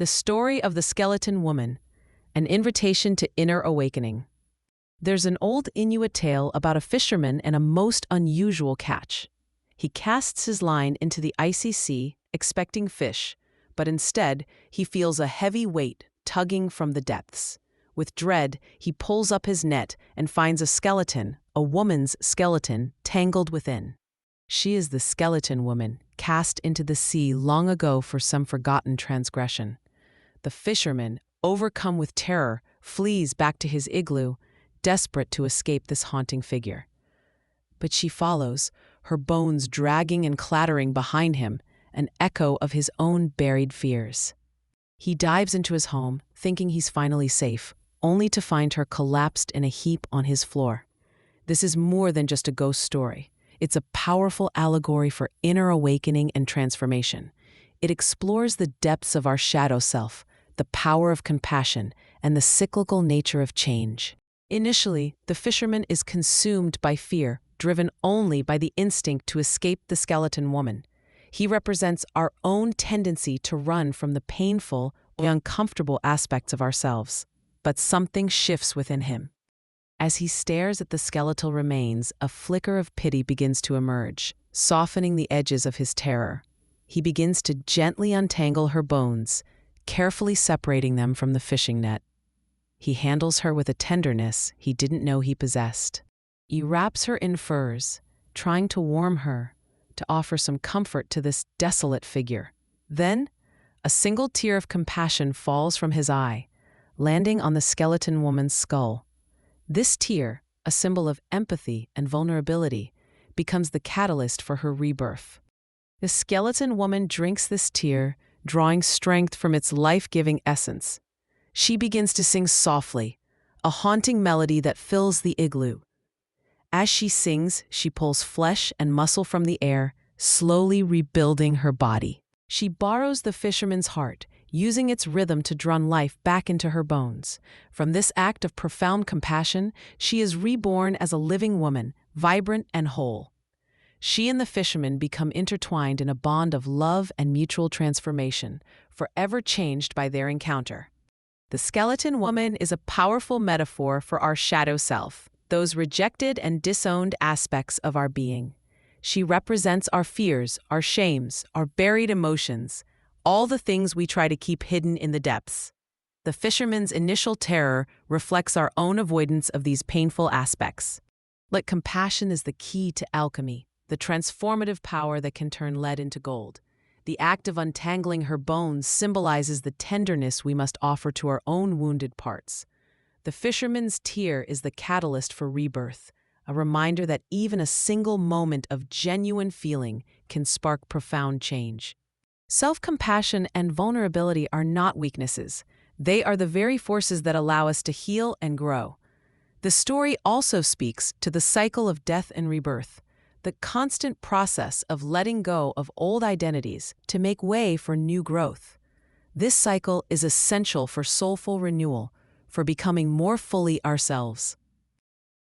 The story of the skeleton woman, an invitation to inner awakening. There's an old Inuit tale about a fisherman and a most unusual catch. He casts his line into the icy sea, expecting fish, but instead he feels a heavy weight tugging from the depths. With dread, he pulls up his net and finds a skeleton, a woman's skeleton, tangled within. She is the skeleton woman, cast into the sea long ago for some forgotten transgression. The fisherman, overcome with terror, flees back to his igloo, desperate to escape this haunting figure. But she follows, her bones dragging and clattering behind him, an echo of his own buried fears. He dives into his home, thinking he's finally safe, only to find her collapsed in a heap on his floor. This is more than just a ghost story. It's a powerful allegory for inner awakening and transformation. It explores the depths of our shadow self, the power of compassion, and the cyclical nature of change. Initially, the fisherman is consumed by fear, driven only by the instinct to escape the skeleton woman. He represents our own tendency to run from the painful or uncomfortable aspects of ourselves. But something shifts within him. As he stares at the skeletal remains, a flicker of pity begins to emerge, softening the edges of his terror. He begins to gently untangle her bones, carefully separating them from the fishing net. He handles her with a tenderness he didn't know he possessed. He wraps her in furs, trying to warm her, to offer some comfort to this desolate figure. Then, a single tear of compassion falls from his eye, landing on the skeleton woman's skull. This tear, a symbol of empathy and vulnerability, becomes the catalyst for her rebirth. The skeleton woman drinks this tear, drawing strength from its life-giving essence. She begins to sing softly, a haunting melody that fills the igloo. As she sings, she pulls flesh and muscle from the air, slowly rebuilding her body. She borrows the fisherman's heart, using its rhythm to draw life back into her bones. From this act of profound compassion, she is reborn as a living woman, vibrant and whole. She and the fisherman become intertwined in a bond of love and mutual transformation, forever changed by their encounter. The skeleton woman is a powerful metaphor for our shadow self, those rejected and disowned aspects of our being. She represents our fears, our shames, our buried emotions, all the things we try to keep hidden in the depths. The fisherman's initial terror reflects our own avoidance of these painful aspects. Like compassion is the key to alchemy, the transformative power that can turn lead into gold. The act of untangling her bones symbolizes the tenderness we must offer to our own wounded parts. The fisherman's tear is the catalyst for rebirth, a reminder that even a single moment of genuine feeling can spark profound change. Self-compassion and vulnerability are not weaknesses. They are the very forces that allow us to heal and grow. The story also speaks to the cycle of death and rebirth, the constant process of letting go of old identities to make way for new growth. This cycle is essential for soulful renewal, for becoming more fully ourselves.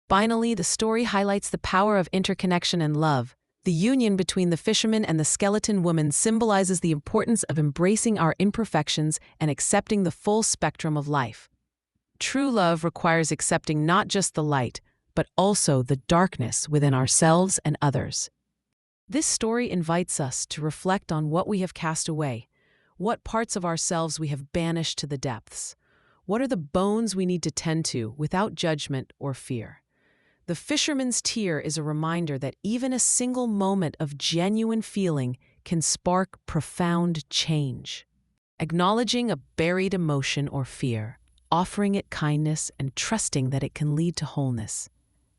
Finally, the story highlights the power of interconnection and love. The union between the fisherman and the skeleton woman symbolizes the importance of embracing our imperfections and accepting the full spectrum of life. True love requires accepting not just the light, but also the darkness within ourselves and others. This story invites us to reflect on what we have cast away, what parts of ourselves we have banished to the depths. What are the bones we need to tend to without judgment or fear? The fisherman's tear is a reminder that even a single moment of genuine feeling can spark profound change. Acknowledging a buried emotion or fear, offering it kindness and trusting that it can lead to wholeness.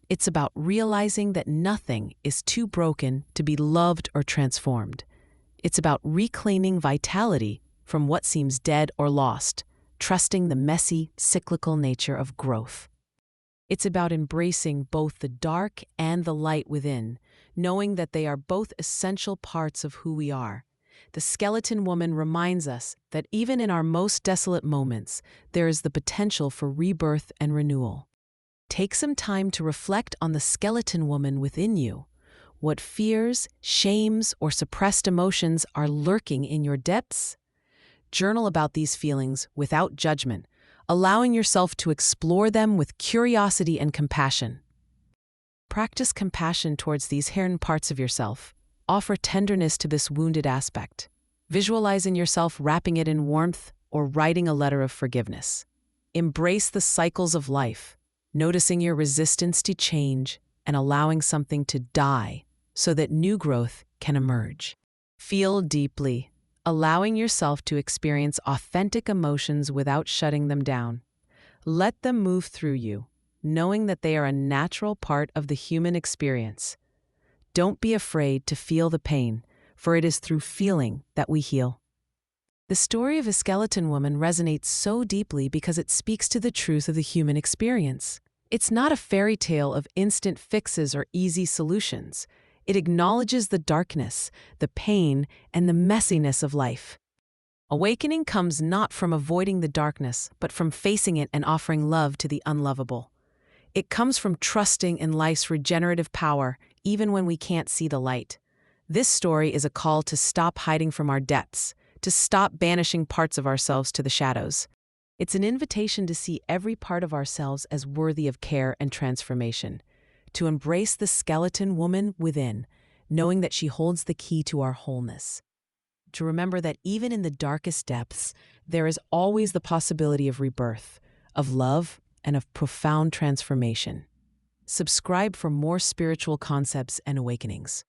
It's about realizing that nothing is too broken to be loved or transformed. It's about reclaiming vitality from what seems dead or lost, trusting the messy, cyclical nature of growth. It's about embracing both the dark and the light within, knowing that they are both essential parts of who we are. The skeleton woman reminds us that even in our most desolate moments, there is the potential for rebirth and renewal. Take some time to reflect on the skeleton woman within you. What fears, shames, or suppressed emotions are lurking in your depths? Journal about these feelings without judgment, allowing yourself to explore them with curiosity and compassion. Practice compassion towards these hidden parts of yourself. Offer tenderness to this wounded aspect, visualizing yourself wrapping it in warmth or writing a letter of forgiveness. Embrace the cycles of life, noticing your resistance to change and allowing something to die so that new growth can emerge. Feel deeply, allowing yourself to experience authentic emotions without shutting them down. Let them move through you, knowing that they are a natural part of the human experience. Don't be afraid to feel the pain, for it is through feeling that we heal. The story of a skeleton woman resonates so deeply because it speaks to the truth of the human experience. It's not a fairy tale of instant fixes or easy solutions. It acknowledges the darkness, the pain, and the messiness of life. Awakening comes not from avoiding the darkness, but from facing it and offering love to the unlovable. It comes from trusting in life's regenerative power, even when we can't see the light. This story is a call to stop hiding from our depths, to stop banishing parts of ourselves to the shadows. It's an invitation to see every part of ourselves as worthy of care and transformation, to embrace the skeleton woman within, knowing that she holds the key to our wholeness. To remember that even in the darkest depths, there is always the possibility of rebirth, of love, and of profound transformation. Subscribe for more spiritual concepts and awakenings.